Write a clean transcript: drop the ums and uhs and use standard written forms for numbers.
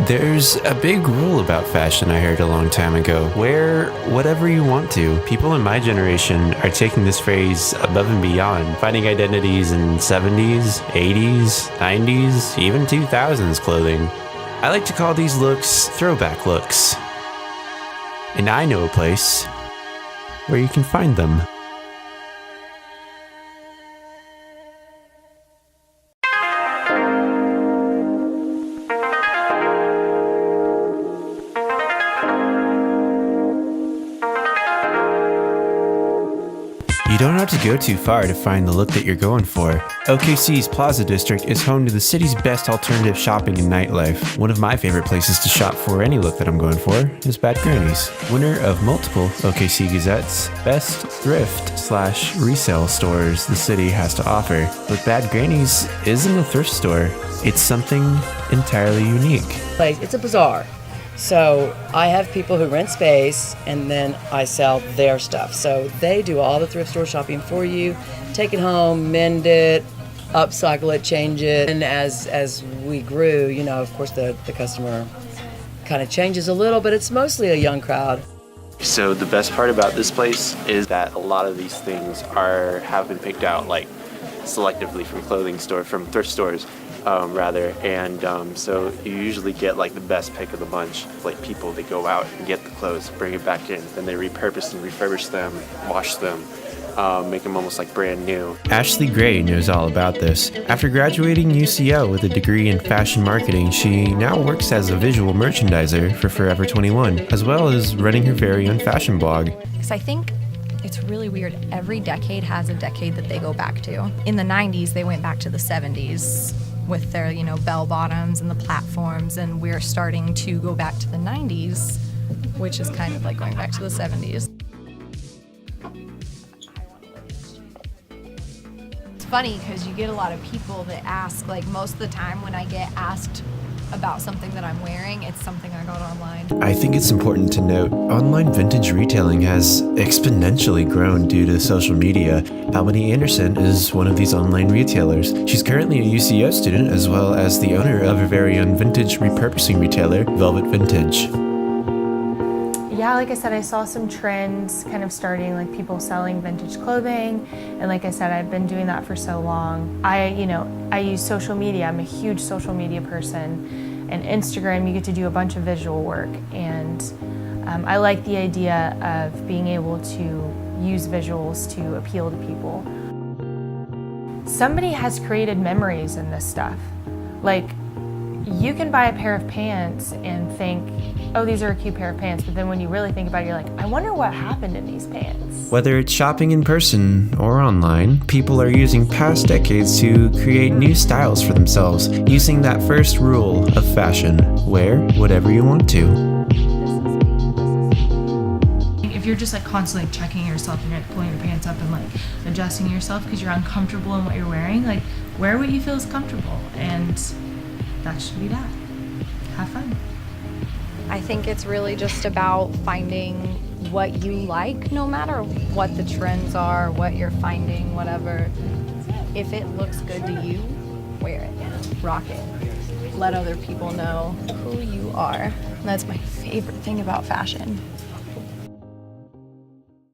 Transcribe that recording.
There's a big rule about fashion I heard a long time ago. Wear whatever you want to. People in my generation are taking this phrase above and beyond, finding identities in 70s, 80s, 90s, even 2000s clothing. I like to call these looks throwback looks. And I know a place where you can find them. You don't have to go too far to find the look that you're going for. OKC's Plaza District is home to the city's best alternative shopping and nightlife. One of my favorite places to shop for any look that I'm going for is Bad Granny's, winner of multiple OKC Gazette's best thrift/resale stores the city has to offer. But Bad Granny's isn't a thrift store, it's something entirely unique. It's a bazaar. So I have people who rent space and then I sell their stuff. So they do all the thrift store shopping for you, take it home, mend it, upcycle it, change it. And as we grew, of course the customer kind of changes a little, but it's mostly a young crowd. So the best part about this place is that a lot of these things have been picked out selectively from thrift stores. So you usually get the best pick of the bunch. People, they go out and get the clothes, bring it back in, then they repurpose and refurbish them, wash them, make them almost brand new. Ashley Gray knows all about this. After graduating UCO with a degree in fashion marketing, she now works as a visual merchandiser for Forever 21, as well as running her very own fashion blog. Because I think it's really weird. Every decade has a decade that they go back to. In the 90s, they went back to the 70s. With their, bell bottoms and the platforms, and we're starting to go back to the 90s, which is kind of like going back to the 70s. It's funny because you get a lot of people that ask, most of the time when I get asked about something that I'm wearing, it's something I got online. I think it's important to note, online vintage retailing has exponentially grown due to social media. Albany Anderson is one of these online retailers. She's currently a UCO student as well as the owner of her very own vintage repurposing retailer, Velvet Vintage. Yeah, like I said, I saw some trends kind of starting, people selling vintage clothing. And like I said, I've been doing that for so long. I use social media. I'm a huge social media person. And Instagram, you get to do a bunch of visual work. And I like the idea of being able to use visuals to appeal to people. Somebody has created memories in this stuff. You can buy a pair of pants and think, oh, these are a cute pair of pants, but then when you really think about it, you're like, I wonder what happened in these pants. Whether it's shopping in person or online, people are using past decades to create new styles for themselves, using that first rule of fashion: wear whatever you want to. If you're just constantly checking yourself and you're pulling your pants up and adjusting yourself because you're uncomfortable in what you're wearing, wear what you feel is comfortable, and that should be that. Have fun. I think it's really just about finding what you like, no matter what the trends are, what you're finding, whatever. If it looks good to you, wear it, rock it. Let other people know who you are. That's my favorite thing about fashion.